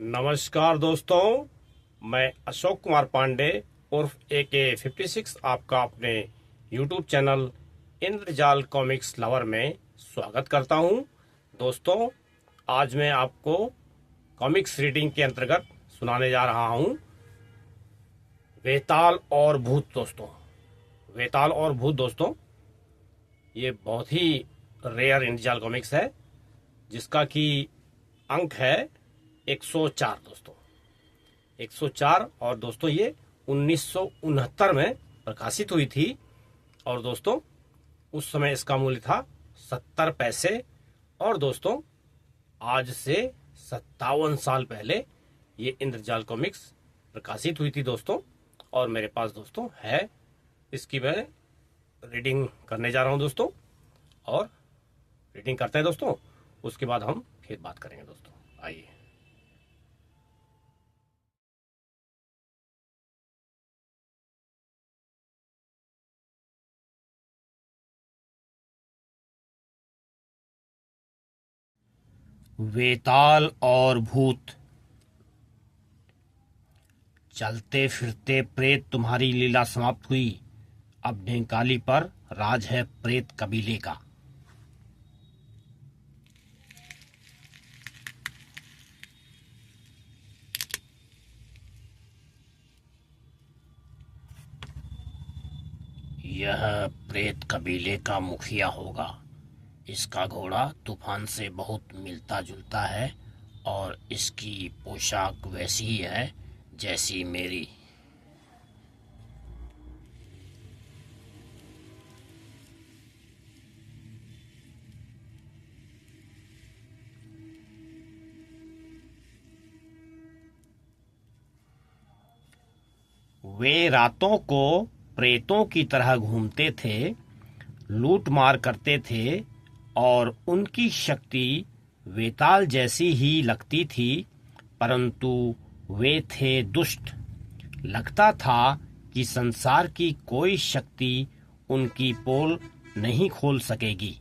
नमस्कार दोस्तों, मैं अशोक कुमार पांडे उर्फ AK56 आपका अपने YouTube चैनल इंद्रजाल कॉमिक्स लवर में स्वागत करता हूं। दोस्तों, आज मैं आपको कॉमिक्स रीडिंग के अंतर्गत सुनाने जा रहा हूं वेताल और भूत। दोस्तों, वेताल और भूत दोस्तों, ये बहुत ही रेयर इंद्रजाल कॉमिक्स है जिसका कि अंक है 104। दोस्तों 104। और दोस्तों ये 1969 में प्रकाशित हुई थी और दोस्तों उस समय इसका मूल्य था 70 पैसे। और दोस्तों आज से 57 साल पहले ये इंद्रजाल कॉमिक्स प्रकाशित हुई थी दोस्तों। और मेरे पास दोस्तों है, इसकी मैं रीडिंग करने जा रहा हूं दोस्तों। और रीडिंग करते हैं दोस्तों, उसके बाद हम फिर बात करेंगे दोस्तों। आइए। वेताल और भूत। चलते फिरते प्रेत तुम्हारी लीला समाप्त हुई। अब ढेंकाली पर राज है प्रेत कबीले का। यह प्रेत कबीले का मुखिया होगा। इसका घोड़ा तूफान से बहुत मिलता जुलता है और इसकी पोशाक वैसी ही है जैसी मेरी। वे रातों को प्रेतों की तरह घूमते थे, लूट मार करते थे और उनकी शक्ति वेताल जैसी ही लगती थी, परंतु वे थे दुष्ट। लगता था कि संसार की कोई शक्ति उनकी पोल नहीं खोल सकेगी।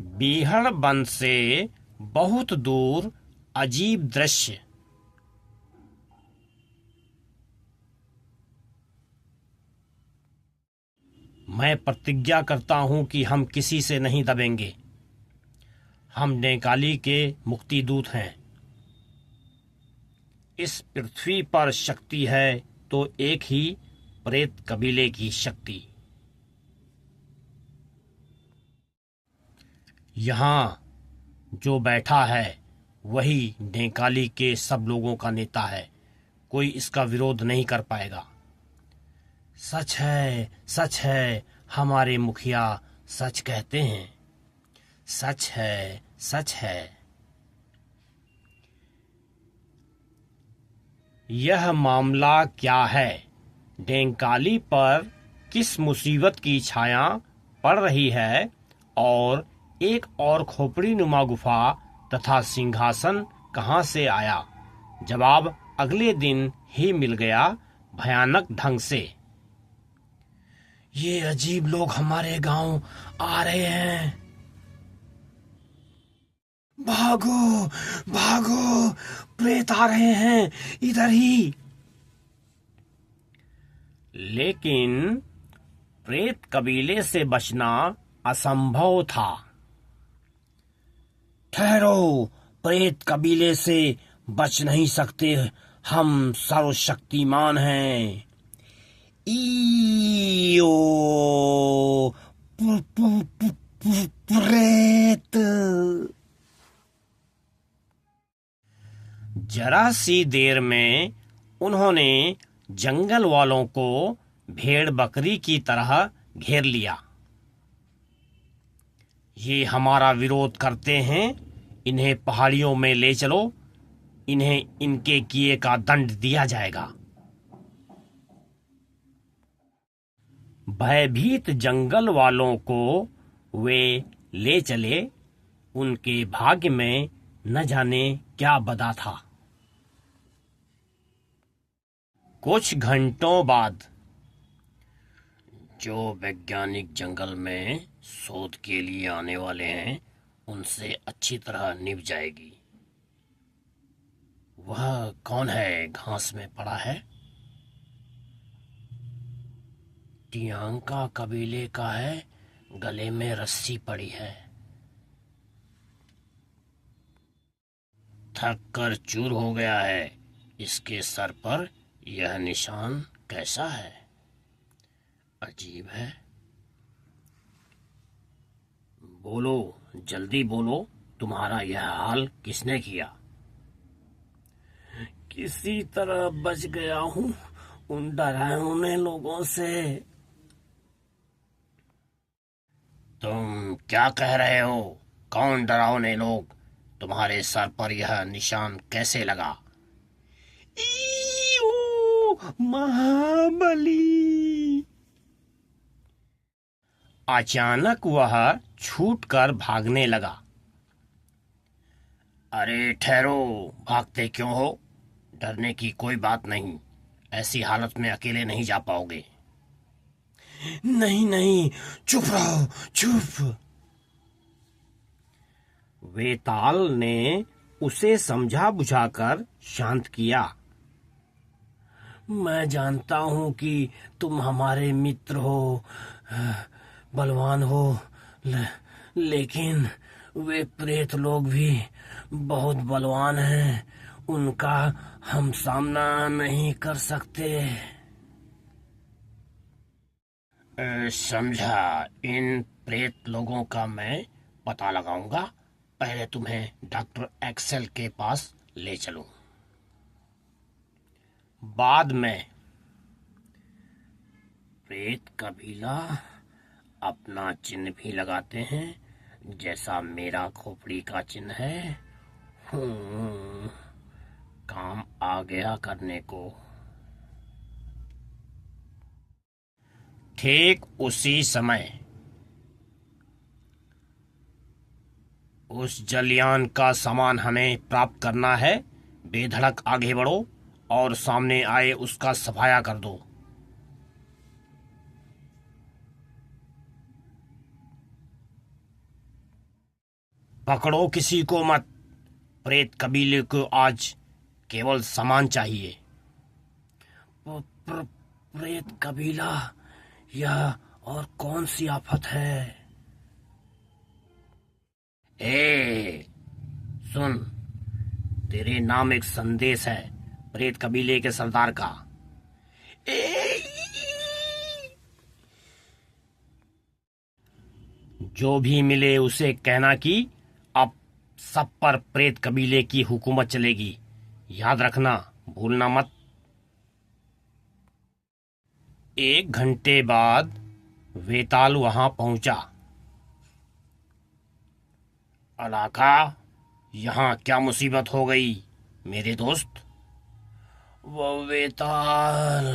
बीहड़ वन से बहुत दूर अजीब दृश्य। मैं प्रतिज्ञा करता हूं कि हम किसी से नहीं दबेंगे। हम ढेंकाली के मुक्ति दूत हैं। इस पृथ्वी पर शक्ति है तो एक ही प्रेत कबीले की शक्ति। यहाँ जो बैठा है वही ढेंकाली के सब लोगों का नेता है। कोई इसका विरोध नहीं कर पाएगा। सच है, सच है, हमारे मुखिया सच कहते हैं। सच है, सच है। यह मामला क्या है? ढेंकाली पर किस मुसीबत की छाया पड़ रही है और एक और खोपड़ी नुमा गुफा तथा सिंहासन कहां से आया? जवाब अगले दिन ही मिल गया, भयानक ढंग से। ये अजीब लोग हमारे गांव आ रहे हैं। भागो, भागो, प्रेत आ रहे हैं, इधर ही। लेकिन प्रेत कबीले से बचना असंभव था। ठहरो, प्रेत कबीले से बच नहीं सकते। हम सर्वशक्तिमान हैं। ईयो प्रेत। जरा सी देर में उन्होंने जंगल वालों को भेड़ बकरी की तरह घेर लिया। ये हमारा विरोध करते हैं, इन्हें पहाड़ियों में ले चलो। इन्हें इनके किए का दंड दिया जाएगा। भयभीत जंगल वालों को वे ले चले। उनके भाग्य में न जाने क्या बदा था। कुछ घंटों बाद जो वैज्ञानिक जंगल में शोध के लिए आने वाले हैं उनसे अच्छी तरह निभ जाएगी। वह कौन है घास में पड़ा है? टियांका कबीले का है, गले में रस्सी पड़ी है। थक कर चूर हो गया है। इसके सर पर यह निशान कैसा है? अजीब है। बोलो, जल्दी बोलो, तुम्हारा यह हाल किसने किया? किसी तरह बच गया हूँ उन डरावने लोगों से। तुम क्या कह रहे हो? कौन डरावने लोग? तुम्हारे सर पर यह निशान कैसे लगा? ईऊ, महाबली! अचानक वह छूटकर भागने लगा। अरे ठहरो, भागते क्यों हो? डरने की कोई बात नहीं। ऐसी हालत में अकेले नहीं जा पाओगे। नहीं नहीं, चुप रहो, चुप। वेताल ने उसे समझा बुझाकर शांत किया। मैं जानता हूं कि तुम हमारे मित्र हो, बलवान हो, लेकिन वे प्रेत लोग भी बहुत बलवान हैं। उनका हम सामना नहीं कर सकते। समझा। इन प्रेत लोगों का मैं पता लगाऊंगा। पहले तुम्हें डॉक्टर एक्सेल के पास ले चलूं। बाद में प्रेत कबीला अपना चिन्ह भी लगाते हैं, जैसा मेरा खोपड़ी का चिन्ह है। काम आ गया करने को। ठीक उसी समय उस जलयान का सामान हमें प्राप्त करना है। बेधड़क आगे बढ़ो और सामने आए उसका सफाया कर दो। पकड़ो किसी को मत। प्रेत कबीले को आज केवल सामान चाहिए। प्रेत कबीला? यह और कौन सी आफत है? ए, सुन, तेरे नाम एक संदेश है प्रेत कबीले के सरदार का। जो भी मिले उसे कहना कि अब सब पर प्रेत कबीले की हुकूमत चलेगी। याद रखना, भूलना मत। 1 घंटे बाद वेताल वहां पहुंचा। अलाका, यहाँ क्या मुसीबत हो गई मेरे दोस्त? वो वेताल,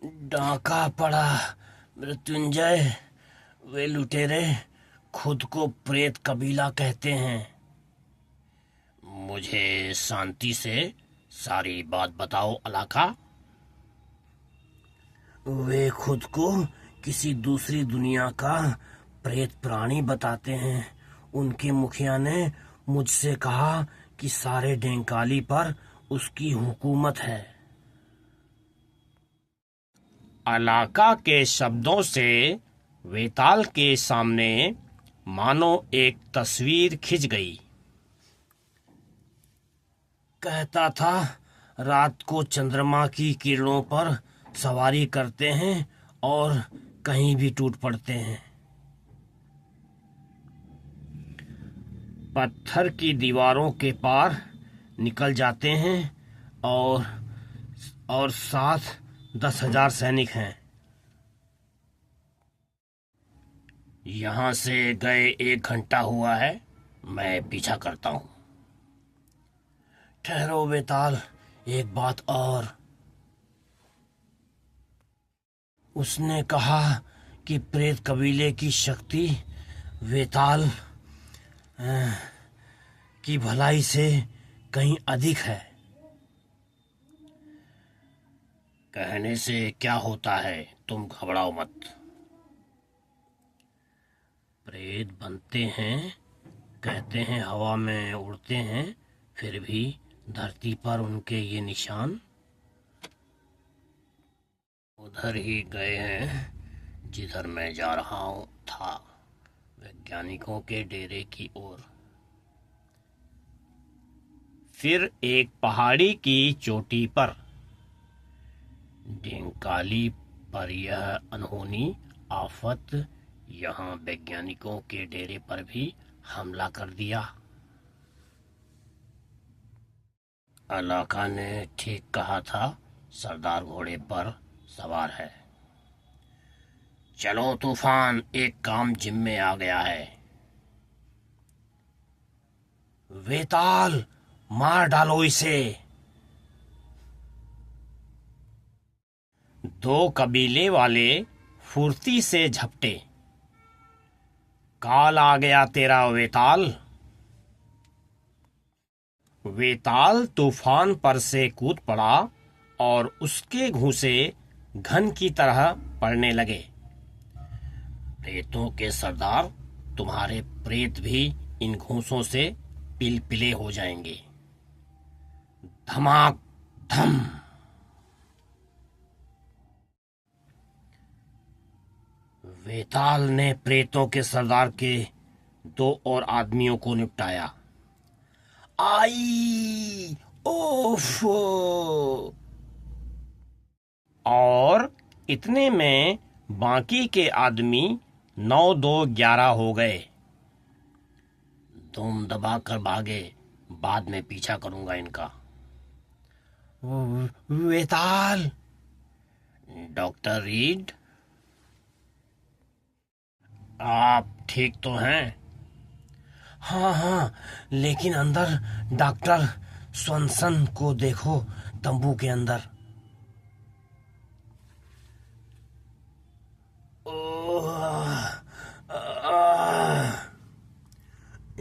डाका पड़ा मृत्युंजय। वे लुटेरे खुद को प्रेत कबीला कहते हैं। मुझे शांति से सारी बात बताओ अलाका। वे खुद को किसी दूसरी दुनिया का प्रेत प्राणी बताते हैं। उनके मुखिया ने मुझसे कहा कि सारे डेंकाली पर उसकी हुकूमत है। अलाका के शब्दों से वेताल के सामने मानो एक तस्वीर खिंच गई। कहता था रात को चंद्रमा की किरणों पर सवारी करते हैं और कहीं भी टूट पड़ते हैं। पत्थर की दीवारों के पार निकल जाते हैं और साथ 10,000 सैनिक हैं। यहां से गए 1 घंटा हुआ है। मैं पीछा करता हूं। ठहरो वेताल, एक बात और। उसने कहा कि प्रेत कबीले की शक्ति वेताल की भलाई से कहीं अधिक है। कहने से क्या होता है, तुम घबराओ मत। प्रेत बनते हैं, कहते हैं हवा में उड़ते हैं, फिर भी धरती पर उनके ये निशान उधर ही गए हैं जिधर मैं जा रहा था, वैज्ञानिकों के डेरे की ओर। फिर एक पहाड़ी की चोटी पर डेंकाली पर यह अनहोनी आफत यहाँ वैज्ञानिकों के डेरे पर भी हमला कर दिया। अलाका ने ठीक कहा था, सरदार घोड़े पर सवार है। चलो तूफान, एक काम जिम्मे आ गया है। वेताल, मार डालो इसे। दो कबीले वाले फुर्ती से झपटे। काल आ गया तेरा वेताल। वेताल तूफान पर से कूद पड़ा और उसके घूंसे घन की तरह पड़ने लगे। प्रेतों के सरदार, तुम्हारे प्रेत भी इन घूंसों से पिलपिले हो जाएंगे। धमाक धम। वेताल ने प्रेतों के सरदार के दो और आदमियों को निपटाया। आई ओफ! और इतने में बाकी के आदमी 9-2-11 हो गए। तुम दबा कर भागे, बाद में पीछा करूंगा इनका। वेताल, डॉक्टर रीड, आप ठीक तो हैं? हाँ हाँ, लेकिन अंदर डॉक्टर स्वनसन को देखो, तंबू के अंदर।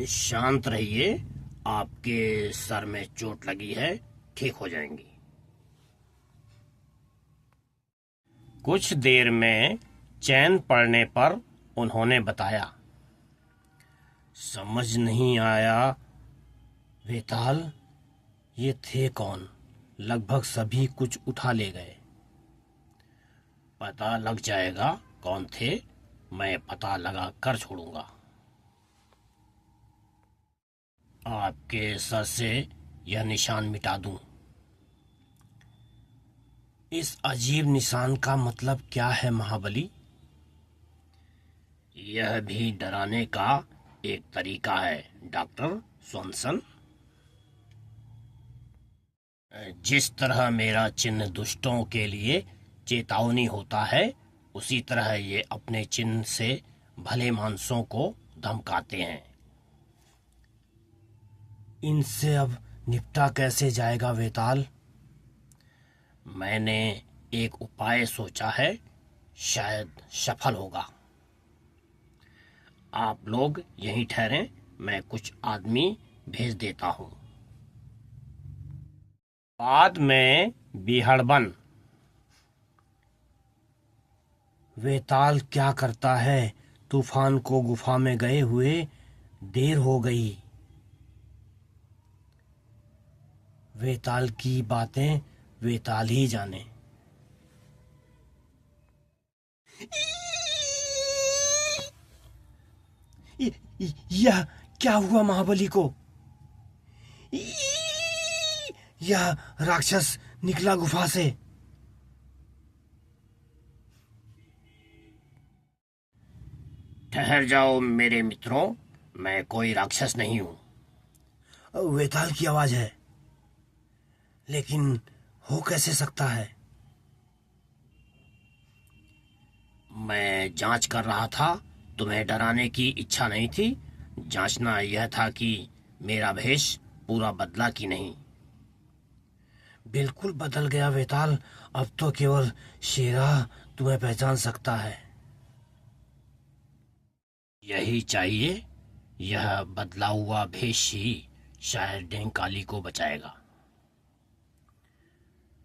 शांत रहिए, आपके सर में चोट लगी है, ठीक हो जाएंगी। कुछ देर में चैन पड़ने पर उन्होंने बताया। समझ नहीं आया वेताल, ये थे कौन? लगभग सभी कुछ उठा ले गए। पता लग जाएगा कौन थे, मैं पता लगा कर छोड़ूंगा। आपके सर से यह निशान मिटा दूं। इस अजीब निशान का मतलब क्या है महाबली? यह भी डराने का एक तरीका है डॉक्टर स्वनसन। जिस तरह मेरा चिन्ह दुष्टों के लिए चेतावनी होता है, उसी तरह ये अपने चिन्ह से भले मानसों को धमकाते हैं। इनसे अब निपटा कैसे जाएगा वेताल? मैंने एक उपाय सोचा है, शायद सफल होगा। आप लोग यहीं ठहरें, मैं कुछ आदमी भेज देता हूं। बाद में बिहड़बन। वेताल क्या करता है? तूफान को गुफा में गए हुए देर हो गई। वेताल की बातें वेताल ही जाने। यह क्या हुआ महाबली को? यह राक्षस निकला गुफा से। ठहर जाओ मेरे मित्रों, मैं कोई राक्षस नहीं हूं। वेताल की आवाज है, लेकिन हो कैसे सकता है? मैं जांच कर रहा था, तुम्हें डराने की इच्छा नहीं थी। जांचना यह था कि मेरा भेष पूरा बदला कि नहीं। बिल्कुल बदल गया वेताल, अब तो केवल शेरा तुम्हें पहचान सकता है। यही चाहिए, यह बदला हुआ भेष ही शायद डेंकाली को बचाएगा।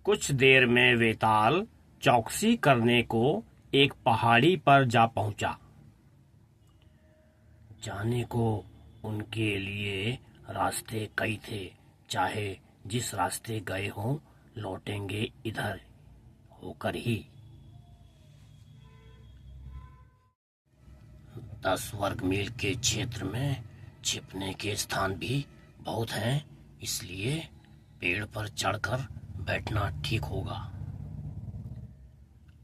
कुछ देर में वेताल चौकसी करने को एक पहाड़ी पर जा पहुंचा। जाने को उनके लिए रास्ते कई थे, चाहे जिस रास्ते गए हों लौटेंगे इधर होकर ही। 10 वर्ग मील के क्षेत्र में छिपने के स्थान भी बहुत हैं, इसलिए पेड़ पर चढ़कर बैठना ठीक होगा।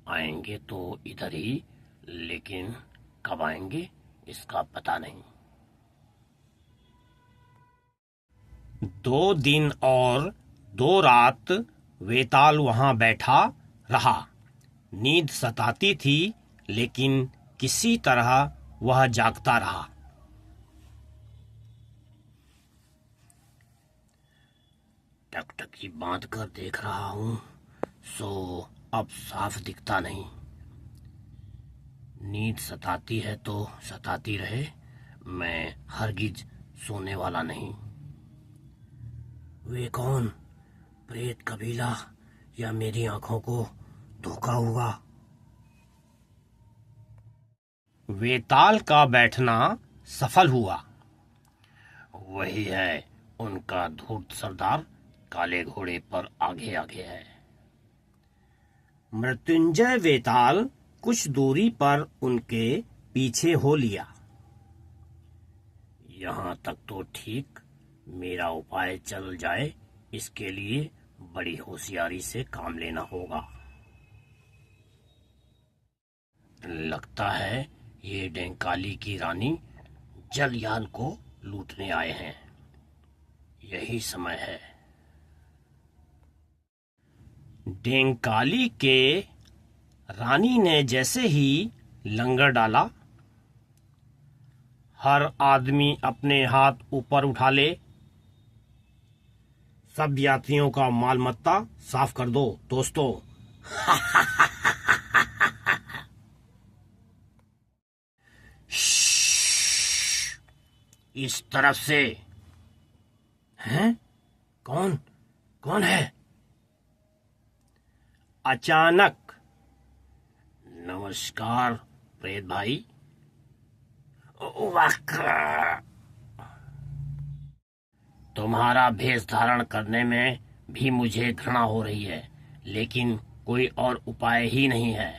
आएंगे तो इधर ही, लेकिन कब आएंगे इसका पता नहीं। 2 दिन और 2 रात वेताल वहां बैठा रहा। नींद सताती थी, लेकिन किसी तरह वह जागता रहा। टकटकी बांध कर देख रहा हूं, सो अब साफ दिखता नहीं। नींद सताती है तो सताती रहे, मैं हरगिज सोने वाला नहीं। वे कौन? प्रेत कबीला या मेरी आंखों को धोखा हुआ? वेताल का बैठना सफल हुआ। वही है उनका धूर्त सरदार, काले घोड़े पर आगे आगे है। मृत्युंजय वेताल कुछ दूरी पर उनके पीछे हो लिया। यहां तक तो ठीक, मेरा उपाय चल जाए इसके लिए बड़ी होशियारी से काम लेना होगा। लगता है ये डेंकाली की रानी जलयान को लूटने आए हैं। यही समय है। डेंकाली के रानी ने जैसे ही लंगर डाला, हर आदमी अपने हाथ ऊपर उठा ले। सब यात्रियों का मालमत्ता साफ कर दो दोस्तों। इस तरफ से। हैं? कौन कौन है? अचानक। नमस्कार प्रेत भाई। तुम्हारा भेष धारण करने में भी मुझे घृणा हो रही है, लेकिन कोई और उपाय ही नहीं है।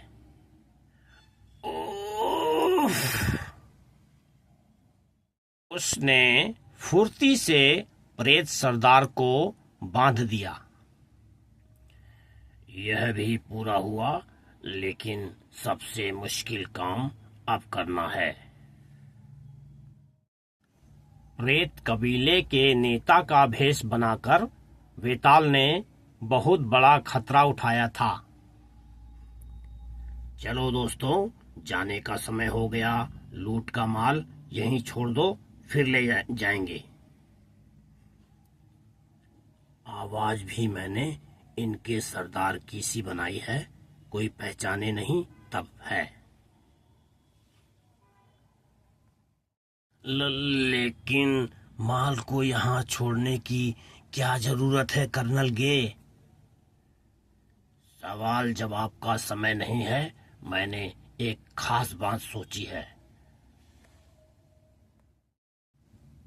उसने फुर्ती से प्रेत सरदार को बांध दिया। यह भी पूरा हुआ, लेकिन सबसे मुश्किल काम अब करना है। प्रेत कबीले के नेता का भेष बनाकर वेताल ने बहुत बड़ा खतरा उठाया था। चलो दोस्तों, जाने का समय हो गया। लूट का माल यहीं छोड़ दो, फिर ले जाएंगे। आवाज भी मैंने इनके सरदार की सी बनाई है, कोई पहचाने नहीं तब है। लेकिन माल को यहाँ छोड़ने की क्या जरूरत है कर्नल गे? सवाल जवाब का समय नहीं है, मैंने एक खास बात सोची है।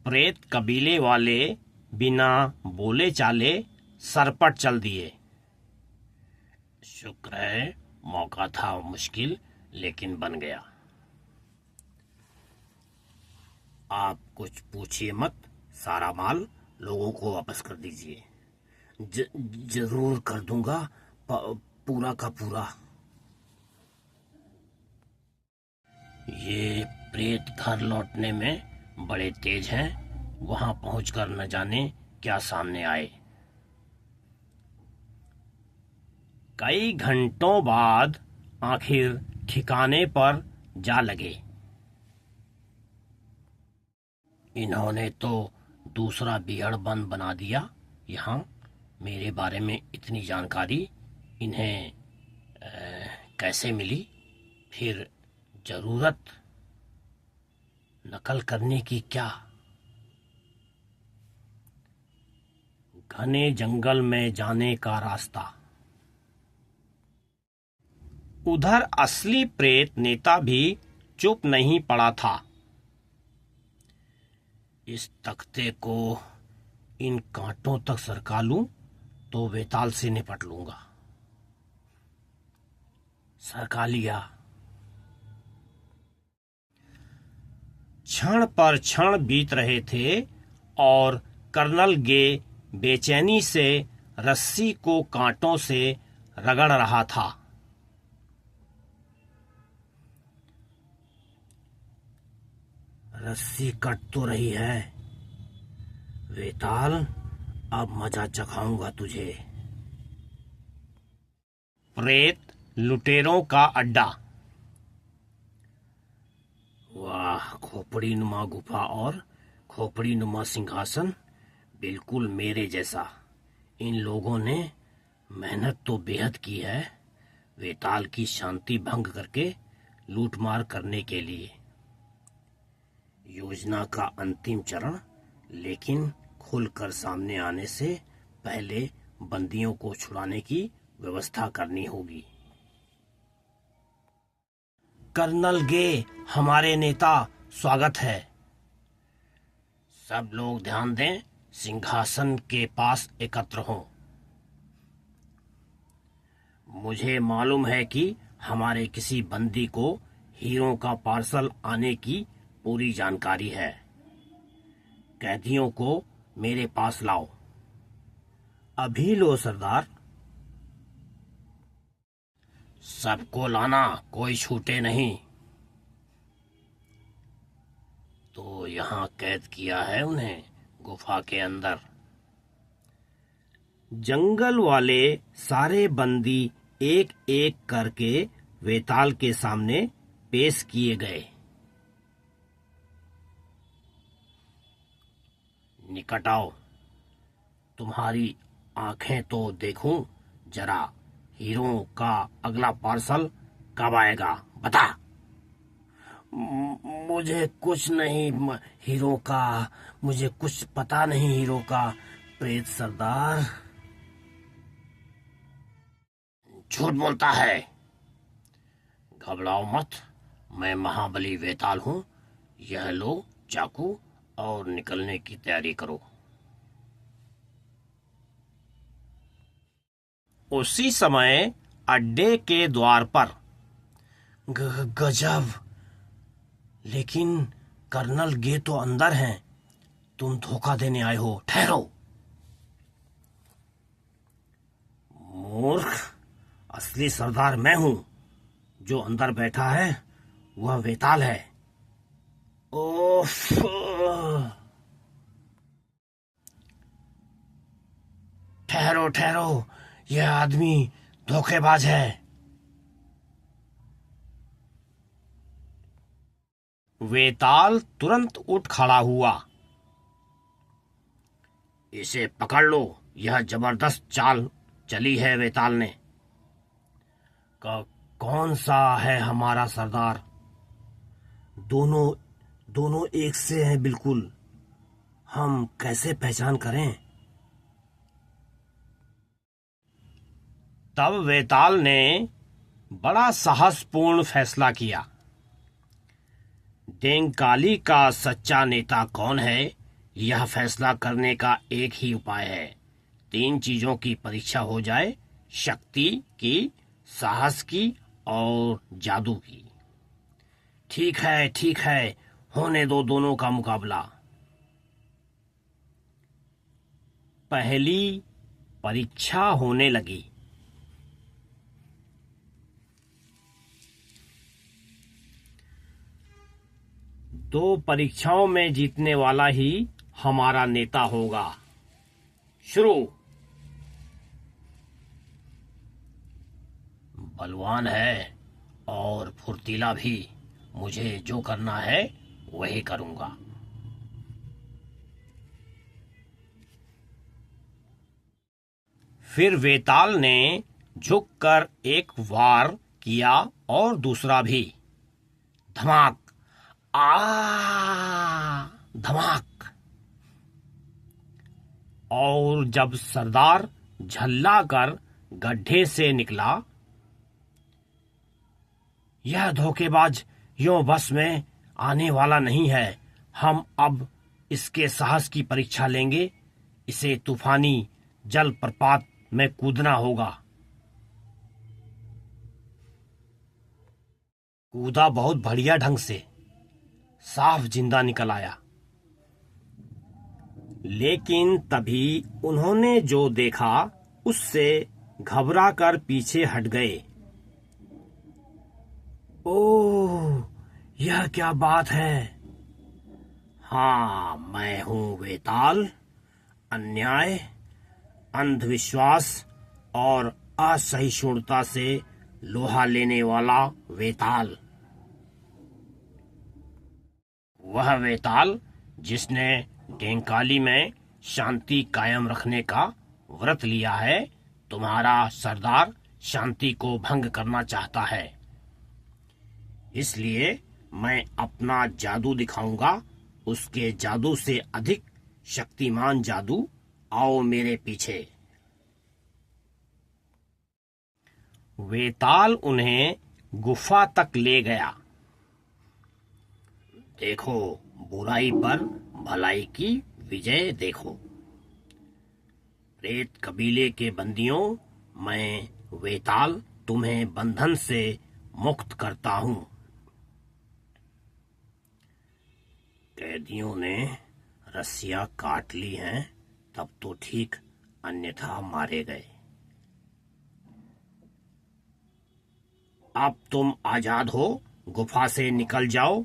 प्रेत कबीले वाले बिना बोले चाले सरपट चल दिए। शुक्र है मौका था मुश्किल, लेकिन बन गया। आप कुछ पूछिए मत, सारा माल लोगों को वापस कर दीजिए। जरूर कर दूंगा, पूरा का पूरा। ये प्रेत घर लौटने में बड़े तेज हैं, वहां पहुंचकर न जाने क्या सामने आए। कई घंटों बाद आखिर ठिकाने पर जा लगे। इन्होंने तो दूसरा बिहड़बंद बना दिया। यहाँ मेरे बारे में इतनी जानकारी इन्हें कैसे मिली? फिर जरूरत नकल करने की क्या? घने जंगल में जाने का रास्ता। उधर असली प्रेत नेता भी चुप नहीं पड़ा था। इस तख्ते को इन कांटों तक सरका लूं तो वेताल से निपट लूंगा। सरका लिया। क्षण पर क्षण बीत रहे थे और कर्नल गे बेचैनी से रस्सी को कांटों से रगड़ रहा था। रस्सी कट तो रही है वेताल, अब मजा चखाऊंगा तुझे। प्रेत लुटेरों का अड्डा। वाह, खोपड़ी नुमा गुफा और खोपड़ी नुमा सिंहासन, बिल्कुल मेरे जैसा। इन लोगों ने मेहनत तो बेहद की है वेताल की शांति भंग करके लूटमार करने के लिए। योजना का अंतिम चरण लेकिन खुलकर सामने आने से पहले बंदियों को छुड़ाने की व्यवस्था करनी होगी। कर्नल गे, हमारे नेता, स्वागत है। सब लोग ध्यान दें, सिंहासन के पास एकत्र हों। मुझे मालूम है कि हमारे किसी बंदी को हीरो का पार्सल आने की पूरी जानकारी है। कैदियों को मेरे पास लाओ। अभी लो सरदार। सबको लाना, कोई छूटे नहीं। तो यहाँ कैद किया है उन्हें गुफा के अंदर। जंगल वाले सारे बंदी एक एक करके वेताल के सामने पेश किए गए। निकट आओ, तुम्हारी आंखें तो देखूं जरा, हीरो का अगला पार्सल कब आएगा, बता। मुझे कुछ नहीं हीरो का, मुझे कुछ पता नहीं हीरो का, प्रेत सरदार। झूठ बोलता है। घबराओ मत, मैं महाबली वेताल हूं। यह लो चाकू और निकलने की तैयारी करो। उसी समय अड्डे के द्वार पर गजब, लेकिन कर्नल गे तो अंदर हैं। तुम धोखा देने आए हो, ठहरो। मूर्ख, असली सरदार मैं हूं। जो अंदर बैठा है वह वेताल है। ओफ, ठहरो ठहरो, यह आदमी धोखेबाज है। वेताल तुरंत उठ खड़ा हुआ। इसे पकड़ लो, यह जबरदस्त चाल चली है वेताल ने। कौन सा है हमारा सरदार? दोनों एक से हैं बिल्कुल। हम कैसे पहचान करें? तब वेताल ने बड़ा साहसपूर्ण फैसला किया। डेंकाली का सच्चा नेता कौन है, यह फैसला करने का एक ही उपाय है। 3 चीजों की परीक्षा हो जाए, शक्ति की, साहस की और जादू की। ठीक है, होने दो दोनों का मुकाबला। पहली परीक्षा होने लगी। दो परीक्षाओं में जीतने वाला ही हमारा नेता होगा। शुरू। बलवान है और फुर्तीला भी। मुझे जो करना है वही करूंगा। फिर वेताल ने झुककर एक वार किया और दूसरा भी। धमाक, धमाक। और जब सरदार झल्ला कर गड्ढे से निकला, यह धोखेबाज यूं बस में आने वाला नहीं है। हम अब इसके साहस की परीक्षा लेंगे। इसे तूफानी जल प्रपात में कूदना होगा। कूदा बहुत बढ़िया ढंग से, साफ जिंदा निकल आया। लेकिन तभी उन्होंने जो देखा उससे घबरा कर पीछे हट गए। ओह, यह क्या बात है? हाँ, मैं हूं वेताल, अन्याय, अंधविश्वास और असहिष्णुता से लोहा लेने वाला वेताल। वह वेताल जिसने डेंकाली में शांति कायम रखने का व्रत लिया है। तुम्हारा सरदार शांति को भंग करना चाहता है, इसलिए मैं अपना जादू दिखाऊंगा। उसके जादू से अधिक शक्तिमान जादू। आओ मेरे पीछे। वेताल उन्हें गुफा तक ले गया। देखो, बुराई पर भलाई की विजय देखो। प्रेत कबीले के बंदियों, मैं वेताल तुम्हें बंधन से मुक्त करता हूं। कैदियों ने रस्सियां काट ली हैं, तब तो ठीक, अन्यथा मारे गए। अब तुम आजाद हो, गुफा से निकल जाओ,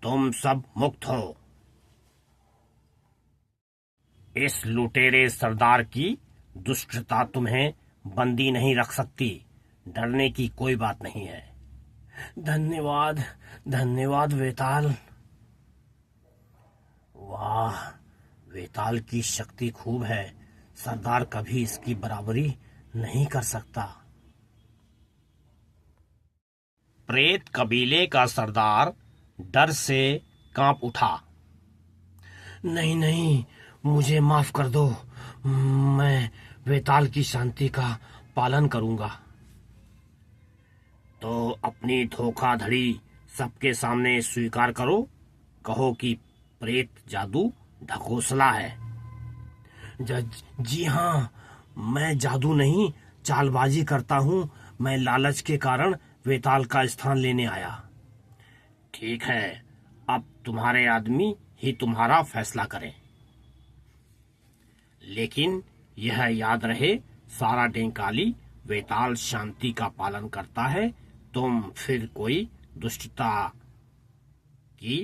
तुम सब मुक्त हो। इस लुटेरे सरदार की दुष्टता तुम्हें बंदी नहीं रख सकती। डरने की कोई बात नहीं है। धन्यवाद, धन्यवाद वेताल। वाह, वेताल की शक्ति खूब है। सरदार कभी इसकी बराबरी नहीं कर सकता। प्रेत कबीले का सरदार डर से कांप उठा। नहीं नहीं, मुझे माफ कर दो। मैं वेताल की शांति का पालन करूंगा। तो अपनी धोखाधड़ी सबके सामने स्वीकार करो। कहो कि प्रेत जादू ढकोसला है। जी हाँ, मैं जादू नहीं, चालबाजी करता हूँ। मैं लालच के कारण वेताल का स्थान लेने आया। ठीक है, अब तुम्हारे आदमी ही तुम्हारा फैसला करें। लेकिन यह याद रहे, सारा डेंकाली वेताल शांति का पालन करता है। तुम फिर कोई दुष्टता की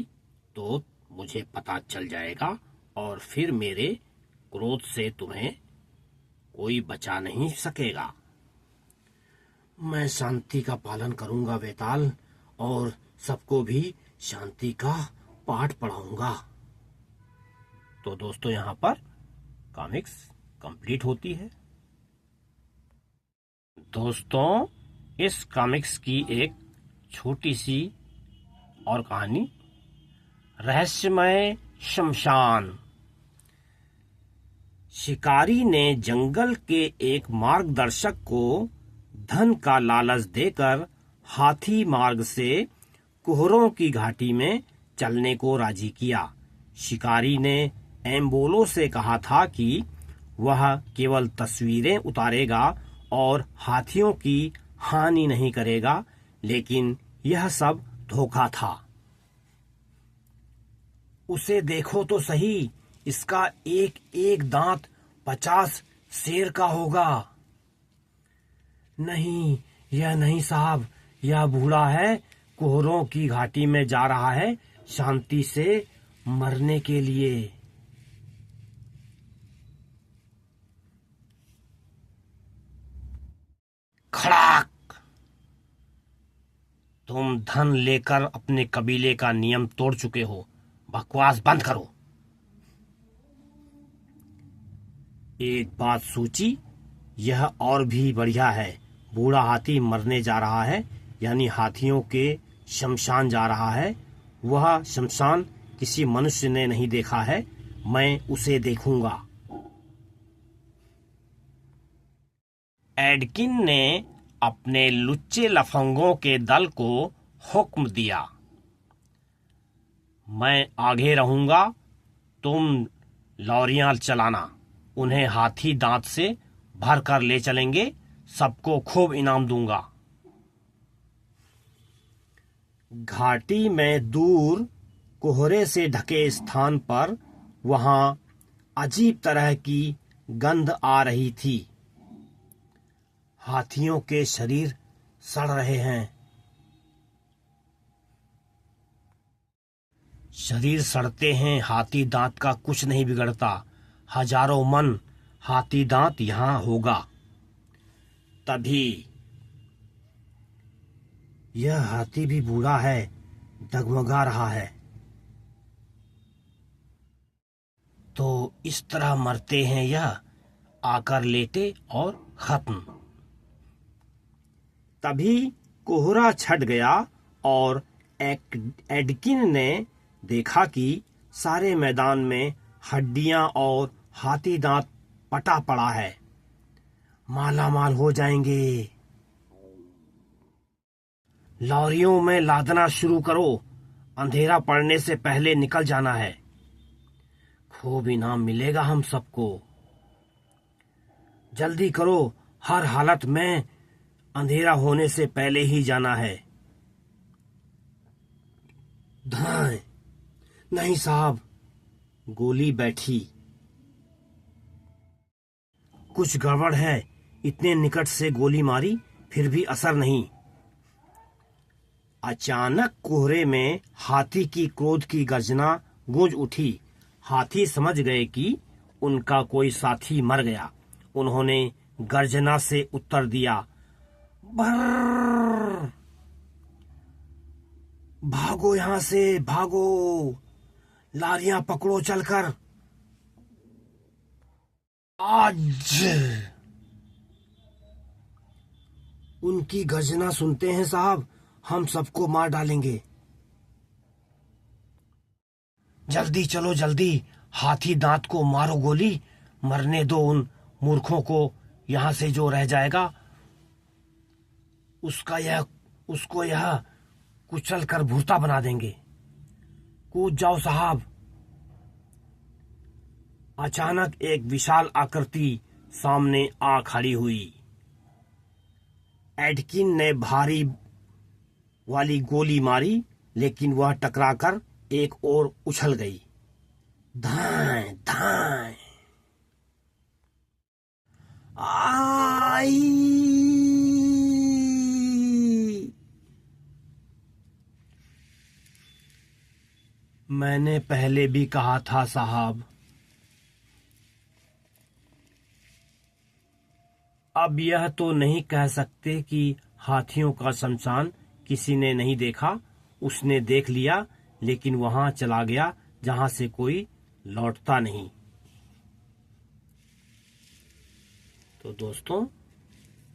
तो मुझे पता चल जाएगा और फिर मेरे क्रोध से तुम्हें कोई बचा नहीं सकेगा। मैं शांति का पालन करूंगा वेताल, और सबको भी शांति का पाठ पढ़ाऊंगा। तो दोस्तों, यहाँ पर कॉमिक्स कंप्लीट होती है। दोस्तों, इस कॉमिक्स की एक छोटी सी और कहानी, रहस्यमय शमशान। शिकारी ने जंगल के एक मार्गदर्शक को धन का लालच देकर हाथी मार्ग से कुहरों की घाटी में चलने को राजी किया। शिकारी ने एम्बोलो से कहा था कि वह केवल तस्वीरें उतारेगा और हाथियों की हानि नहीं करेगा, लेकिन यह सब धोखा था। उसे देखो तो सही, इसका एक एक दांत 50 शेर का होगा। नहीं, यह नहीं साहब, यह बूढ़ा है, कोहरों की घाटी में जा रहा है शांति से मरने के लिए। खड़ाक! तुम धन लेकर अपने कबीले का नियम तोड़ चुके हो। बकवास बंद करो। एक बात सोची, यह और भी बढ़िया है। बूढ़ा हाथी मरने जा रहा है, यानी हाथियों के शमशान जा रहा है। वह शमशान किसी मनुष्य ने नहीं देखा है, मैं उसे देखूंगा। एडकिन ने अपने लुच्चे लफंगों के दल को हुक्म दिया, मैं आगे रहूंगा, तुम लॉरियां चलाना, उन्हें हाथी दांत से भर कर ले चलेंगे, सबको खूब इनाम दूंगा। घाटी में दूर कोहरे से ढके स्थान पर वहां अजीब तरह की गंध आ रही थी। हाथियों के शरीर सड़ रहे हैं। शरीर सड़ते हैं, हाथी दांत का कुछ नहीं बिगड़ता। हजारों मन हाथी दांत यहां होगा। तभी यह हाथी भी बूढ़ा है, डगमगा रहा है। तो इस तरह मरते हैं यह, आकर लेटे और खत्म। तभी कोहरा छट गया और एडकिन ने देखा कि सारे मैदान में हड्डियां और हाथी दांत पटा पड़ा है। माला माल हो जाएंगे। लॉरियों में लादना शुरू करो, अंधेरा पड़ने से पहले निकल जाना है। खूब इनाम मिलेगा हम सबको। जल्दी करो, हर हालत में अंधेरा होने से पहले ही जाना है। धाए, नहीं साहब, गोली बैठी। कुछ गड़बड़ है, इतने निकट से गोली मारी फिर भी असर नहीं। अचानक कोहरे में हाथी की क्रोध की गर्जना गूंज उठी। हाथी समझ गए कि उनका कोई साथी मर गया। उन्होंने गर्जना से उत्तर दिया, भर्र! भागो यहां से, भागो, लारियां पकड़ो चलकर। आज उनकी गर्जना सुनते हैं साहब, हम सबको मार डालेंगे। जल्दी चलो जल्दी, हाथी दांत को मारो गोली, मरने दो उन मूर्खों को। यहां से जो रह जाएगा उसको यह कुचल कर भूसा बना देंगे। कूद जाओ साहब। अचानक एक विशाल आकृति सामने आ खड़ी हुई। एडकिन ने भारी वाली गोली मारी, लेकिन वह टकराकर एक ओर उछल गई। धाए धाए। आई! मैंने पहले भी कहा था साहब। अब यह तो नहीं कह सकते कि हाथियों का शमशान किसी ने नहीं देखा। उसने देख लिया, लेकिन वहां चला गया जहां से कोई लौटता नहीं। तो दोस्तों,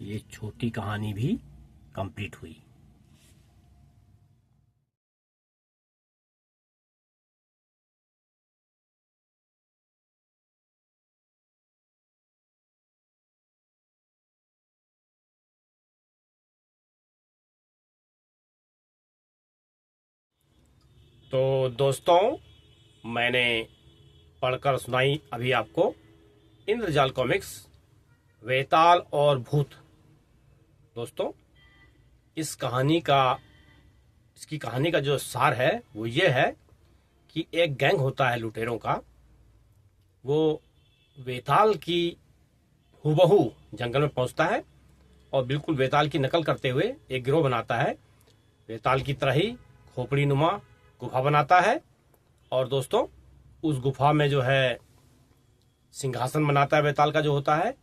ये छोटी कहानी भी कंप्लीट हुई। तो दोस्तों, मैंने पढ़कर सुनाई अभी आपको इंद्रजाल कॉमिक्स वेताल और भूत। दोस्तों, इसकी कहानी का जो सार है वो ये है कि एक गैंग होता है लुटेरों का। वो वेताल की हूबहू जंगल में पहुंचता है और बिल्कुल वेताल की नकल करते हुए एक गिरोह बनाता है। वेताल की तरह ही खोपड़ी नुमा गुफा बनाता है और दोस्तों, उस गुफा में जो है सिंहासन बनाता है वेताल का जो होता है,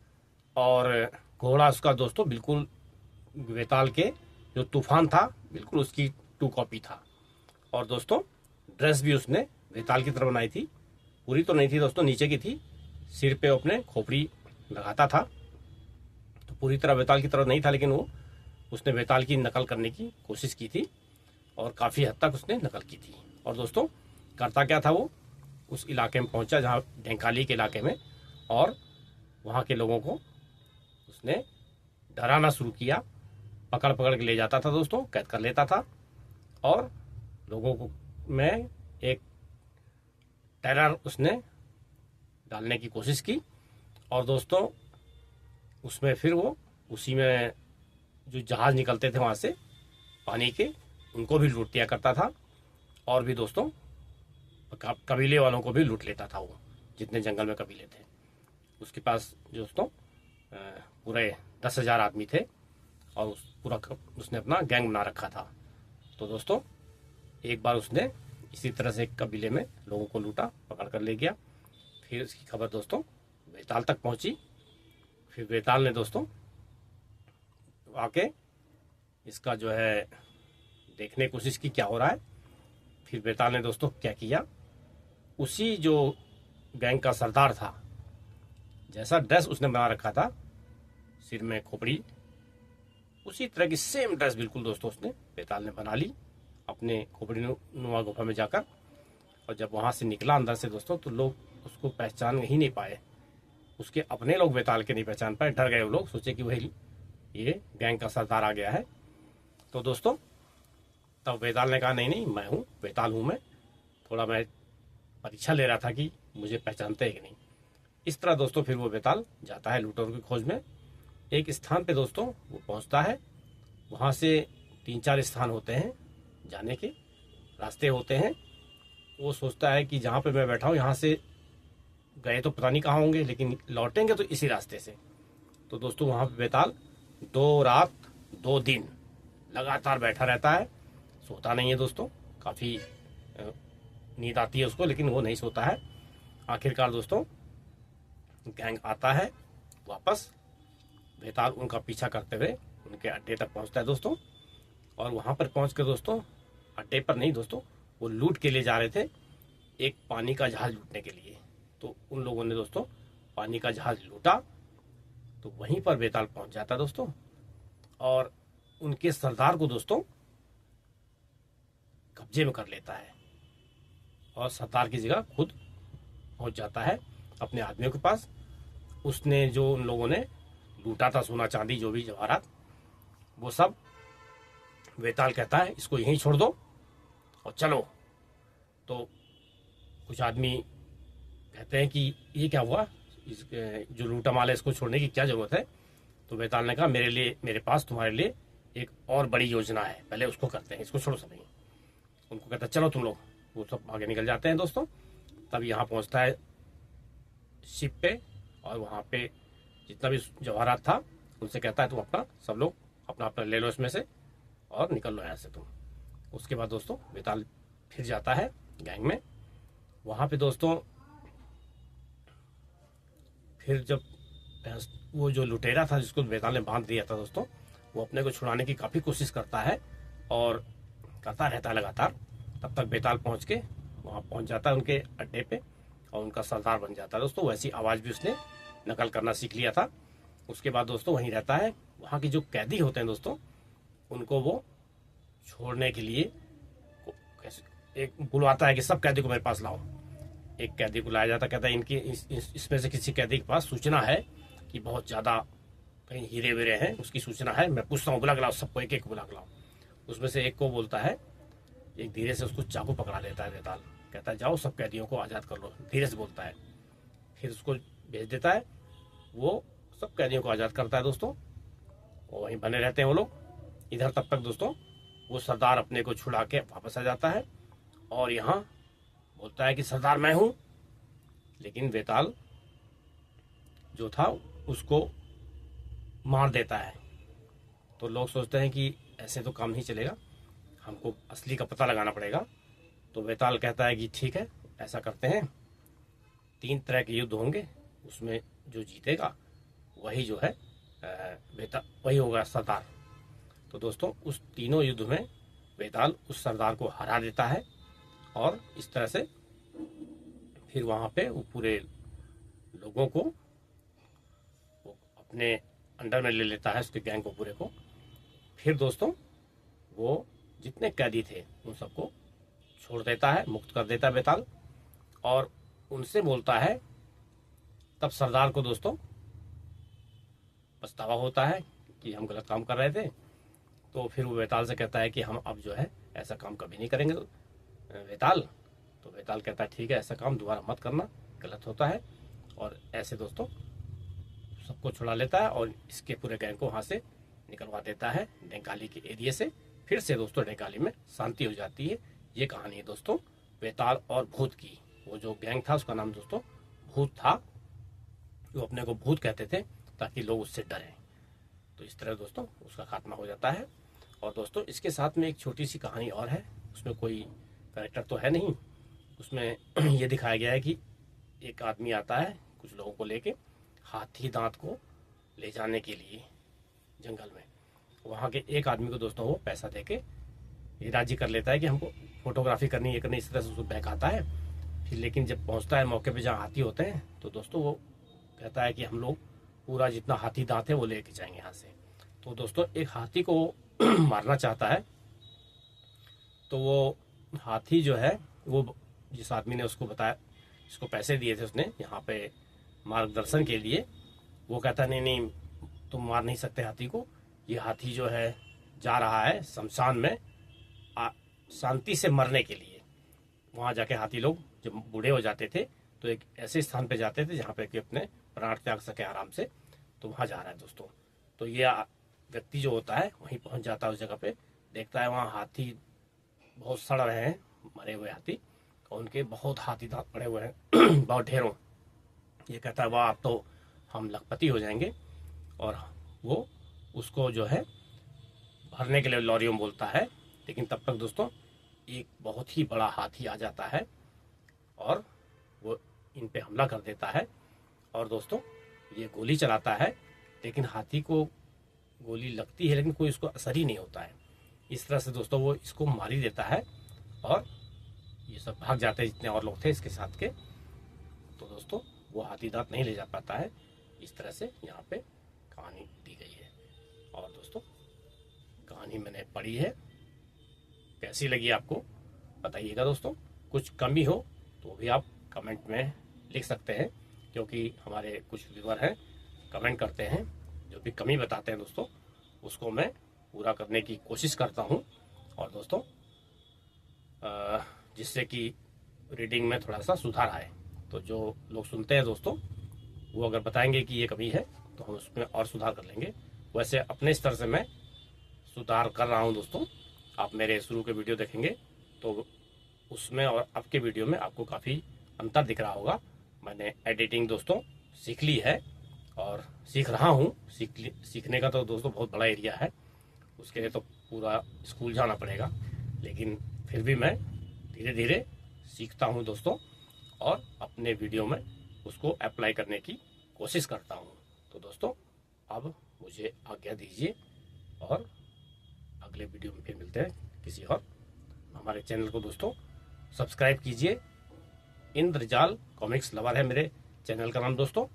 और घोड़ा उसका दोस्तों बिल्कुल वेताल के जो तूफान था बिल्कुल उसकी 2 कॉपी था। और दोस्तों, ड्रेस भी उसने वेताल की तरह बनाई थी। पूरी तो नहीं थी दोस्तों, नीचे की थी। सिर पे अपने खोपड़ी लगाता था, तो पूरी तरह वेताल की तरह नहीं था, लेकिन उसने वेताल की नकल करने की कोशिश की थी और काफ़ी हद तक उसने नकल की थी। और दोस्तों, करता क्या था, वो उस इलाके में पहुंचा जहां ढेंकाली के इलाके में, और वहां के लोगों को उसने डराना शुरू किया। पकड़ पकड़ के ले जाता था दोस्तों, कैद कर लेता था और लोगों को में एक टेरर उसने डालने की कोशिश की। और दोस्तों उसमें फिर वो उसी में जो जहाज निकलते थे वहाँ से पानी के, उनको भी लूट लिया करता था। और भी दोस्तों कबीले वालों को भी लूट लेता था वो, जितने जंगल में कबीले थे उसके पास दोस्तों पूरे 10,000 आदमी थे। और उसने अपना गैंग बना रखा था। तो दोस्तों एक बार उसने इसी तरह से एक कबीले में लोगों को लूटा, पकड़ कर ले गया। फिर इसकी खबर दोस्तों बेताल तक पहुंची। फिर बेताल ने दोस्तों आके इसका जो है देखने की कोशिश की क्या हो रहा है। फिर बेताल ने दोस्तों क्या किया, उसी जो गैंग का सरदार था, जैसा ड्रेस उसने बना रखा था, सिर में खोपड़ी, उसी तरह की सेम ड्रेस बिल्कुल दोस्तों उसने बेताल ने बना ली अपने खोपड़ी नुमा गुफा में जाकर। और जब वहाँ से निकला अंदर से दोस्तों, तो लोग उसको पहचान ही नहीं पाए। उसके अपने लोग बेताल के नहीं पहचान पाए, डर गए वो लोग, सोचे कि वही ये गैंग का सरदार आ गया है। तो दोस्तों तब बेताल ने कहा नहीं नहीं, मैं हूँ, बेताल हूँ मैं, थोड़ा मैं परीक्षा ले रहा था कि मुझे पहचानते हैं कि नहीं। इस तरह दोस्तों फिर वो बेताल जाता है लूटों की खोज में। एक स्थान पे दोस्तों वो पहुंचता है, वहाँ से 3-4 स्थान होते हैं जाने के रास्ते होते हैं। वो सोचता है कि जहाँ पे मैं बैठा हूँ यहाँ से गए तो पता नहीं कहाँ होंगे, लेकिन लौटेंगे तो इसी रास्ते से। तो दोस्तों वहाँ पे बेताल 2 रात 2 दिन लगातार बैठा रहता है, सोता नहीं है दोस्तों। काफ़ी नींद आती है उसको, लेकिन वो नहीं सोता है। आखिरकार दोस्तों गैंग आता है वापस, बेताल उनका पीछा करते हुए उनके अड्डे तक पहुंचता है दोस्तों। और वहां पर पहुंच कर दोस्तों, अड्डे पर नहीं दोस्तों, वो लूट के लिए जा रहे थे, एक पानी का जहाज लूटने के लिए। तो उन लोगों ने दोस्तों पानी का जहाज लूटा। तो वहीं पर बेताल पहुंच जाता है दोस्तों, और उनके सरदार को दोस्तों कब्जे में कर लेता है, और सरदार की जगह खुद पहुंच जाता है अपने आदमियों के पास। उसने जो उन लोगों ने लूटा था सोना चांदी जो भी जवाहरात, वो सब बेताल कहता है इसको यहीं छोड़ दो और चलो। तो कुछ आदमी कहते हैं कि ये क्या हुआ, जो लूटा माल है इसको छोड़ने की क्या जरूरत है। तो बेताल ने कहा मेरे पास तुम्हारे लिए एक और बड़ी योजना है, पहले उसको करते हैं, इसको छोड़ो सभी। उनको कहता है चलो तुम लोग। वो सब आगे निकल जाते हैं दोस्तों। तब यहाँ पहुँचता है शिप पे, और वहाँ पे जितना भी जवाहरात था उनसे कहता है तुम अपना सब लोग अपना अपना ले लो इसमें से और निकल लो यहाँ से तुम। उसके बाद दोस्तों बेताल फिर जाता है गैंग में। वहाँ पे दोस्तों फिर जब वो जो लुटेरा था जिसको बेताल ने बांध दिया था दोस्तों, वो अपने को छुड़ाने की काफ़ी कोशिश करता है और करता रहता है लगातार। तब तक बेताल पहुँच के वहाँ पहुँच जाता है उनके अड्डे पे और उनका सरदार बन जाता है दोस्तों। वैसी आवाज़ भी उसने नकल करना सीख लिया था। उसके बाद दोस्तों वहीं रहता है। वहाँ के जो कैदी होते हैं दोस्तों, उनको वो छोड़ने के लिए एक बुलवाता है कि सब कैदी को मेरे पास लाओ। एक कैदी को लाया जाता, कहता है इनकी इसमें से किसी कैदी के पास सूचना है कि बहुत ज़्यादा कहीं हीरे वीरे हैं, उसकी सूचना है, मैं पूछता हूँ, बुला के लाओ सबको, एक एक बुला के लाओ। उसमें से एक को बोलता है, एक धीरे से उसको चाकू पकड़ा लेता है बेताल, कहता है जाओ सब कैदियों को आज़ाद कर लो, धीरे से बोलता है। फिर उसको भेज देता है, वो सब कैदियों को आज़ाद करता है दोस्तों। और वहीं बने रहते हैं वो लोग। इधर तब तक दोस्तों वो सरदार अपने को छुड़ा के वापस आ जाता है और यहाँ बोलता है कि सरदार मैं हूँ। लेकिन बेताल जो था उसको मार देता है। तो लोग सोचते हैं कि ऐसे तो काम नहीं चलेगा, हमको असली का पता लगाना पड़ेगा। तो बेताल कहता है कि ठीक है ऐसा करते हैं, 3 तरह के युद्ध होंगे, उसमें जो जीतेगा वही जो है वही होगा सरदार। तो दोस्तों उस तीनों युद्ध में बेताल उस सरदार को हरा देता है और इस तरह से फिर वहाँ पे वो पूरे लोगों को वो अपने अंडर में ले लेता है, उसके गैंग को पूरे को। फिर दोस्तों वो जितने कैदी थे उन सबको छोड़ देता है, मुक्त कर देता है बेताल, और उनसे बोलता है। तब सरदार को दोस्तों पछतावा होता है कि हम गलत काम कर रहे थे। तो फिर वो बेताल से कहता है कि हम अब जो है ऐसा काम कभी नहीं करेंगे बेताल, तो वेताल कहता है ठीक है, ऐसा काम दोबारा मत करना, गलत होता है। और ऐसे दोस्तों सबको छुड़ा लेता है और इसके पूरे गैंग को वहाँ से निकलवा देता है डेंकाली के एरिया से। फिर से दोस्तों डेंकाली में शांति हो जाती है। ये कहानी है दोस्तों वेताल और भूत की। वो जो गैंग था उसका नाम दोस्तों भूत था, वो अपने को भूत कहते थे ताकि लोग उससे डरें। तो इस तरह दोस्तों उसका खात्मा हो जाता है। और दोस्तों इसके साथ में एक छोटी सी कहानी और है, उसमें कोई कैरेक्टर तो है नहीं। उसमें ये दिखाया गया है कि एक आदमी आता है कुछ लोगों को लेके हाथी दांत को ले जाने के लिए जंगल में। वहाँ के एक आदमी को दोस्तों वो पैसा देके ये राजी कर लेता है कि हमको फोटोग्राफी करनी है करनी, इस तरह से उसको बहकाता है। फिर लेकिन जब पहुँचता है मौके पे जहाँ हाथी होते हैं तो दोस्तों वो कहता है कि हम लोग पूरा जितना हाथी दांत है वो लेके जाएंगे यहाँ से। तो दोस्तों एक हाथी को मारना चाहता है। तो वो हाथी जो है वो जिस आदमी ने उसको बताया, इसको पैसे दिए थे उसने यहाँ पे मार्गदर्शन के लिए, वो कहता नहीं नहीं तुम मार नहीं सकते हाथी को, ये हाथी जो है जा रहा है शमशान में शांति से मरने के लिए। वहाँ जाके हाथी लोग जब बूढ़े हो जाते थे तो एक ऐसे स्थान पे जाते थे जहाँ पे कि अपने प्राण त्याग सके आराम से। तो वहाँ जा रहा है दोस्तों। तो ये व्यक्ति जो होता है वहीं पहुँच जाता है उस जगह पे, देखता है वहाँ हाथी बहुत सड़ रहे हैं, मरे हुए हाथी, और उनके बहुत हाथी दांत पड़े हुए हैं बहुत ढेरों। ये कहता है वाह अब तो हम लखपति हो जाएंगे। और वो उसको जो है भरने के लिए लॉरियों में बोलता है। लेकिन तब तक दोस्तों एक बहुत ही बड़ा हाथी आ जाता है और वो इन पे हमला कर देता है। और दोस्तों ये गोली चलाता है, लेकिन हाथी को गोली लगती है लेकिन कोई उसको असर ही नहीं होता है। इस तरह से दोस्तों वो इसको मार ही देता है और ये सब भाग जाते हैं जितने और लोग थे इसके साथ के। तो दोस्तों वो हाथी दांत नहीं ले जा पाता है। इस तरह से यहाँ पे कहानी दी गई है। और दोस्तों कहानी मैंने पढ़ी है, कैसी लगी आपको बताइएगा दोस्तों। कुछ कमी हो तो भी आप कमेंट में लिख सकते हैं, क्योंकि हमारे कुछ व्यूअर हैं कमेंट करते हैं, जो भी कमी बताते हैं दोस्तों उसको मैं पूरा करने की कोशिश करता हूँ। और दोस्तों जिससे कि रीडिंग में थोड़ा सा सुधार आए। तो जो लोग सुनते हैं दोस्तों वो अगर बताएंगे कि ये कमी है तो हम उसमें और सुधार कर लेंगे। वैसे अपने स्तर से मैं सुधार कर रहा हूँ दोस्तों। आप मेरे शुरू के वीडियो देखेंगे तो उसमें और अब के वीडियो में आपको काफ़ी अंतर दिख रहा होगा। मैंने एडिटिंग दोस्तों सीख ली है और सीख रहा हूँ। सीखने का तो दोस्तों बहुत बड़ा एरिया है, उसके लिए तो पूरा स्कूल जाना पड़ेगा। लेकिन फिर भी मैं धीरे धीरे सीखता हूँ दोस्तों और अपने वीडियो में उसको अप्लाई करने की कोशिश करता हूँ। तो दोस्तों अब मुझे आज्ञा दीजिए और अगले वीडियो में फिर मिलते हैं किसी और। हमारे चैनल को दोस्तों सब्सक्राइब कीजिए। इंद्रजाल कॉमिक्स लवर है मेरे चैनल का नाम दोस्तों।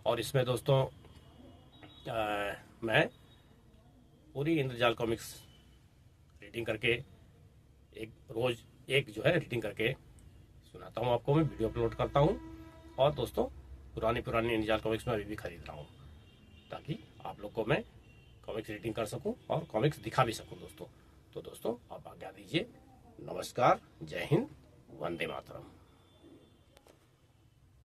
और इसमें दोस्तों मैं पूरी इंद्रजाल कॉमिक्स रीडिंग करके एक रोज़ एक जो है रीडिंग करके सुनाता हूँ आपको, मैं वीडियो अपलोड करता हूँ। और दोस्तों पुरानी इंद्रजाल कॉमिक्स में अभी भी खरीद रहा हूँ ताकि आप लोग को मैं कॉमिक्स रीडिंग कर सकूं और कॉमिक्स दिखा भी सकूं दोस्तों। तो दोस्तों आप आज्ञा दीजिए। नमस्कार, जय हिंद, वंदे मातरम।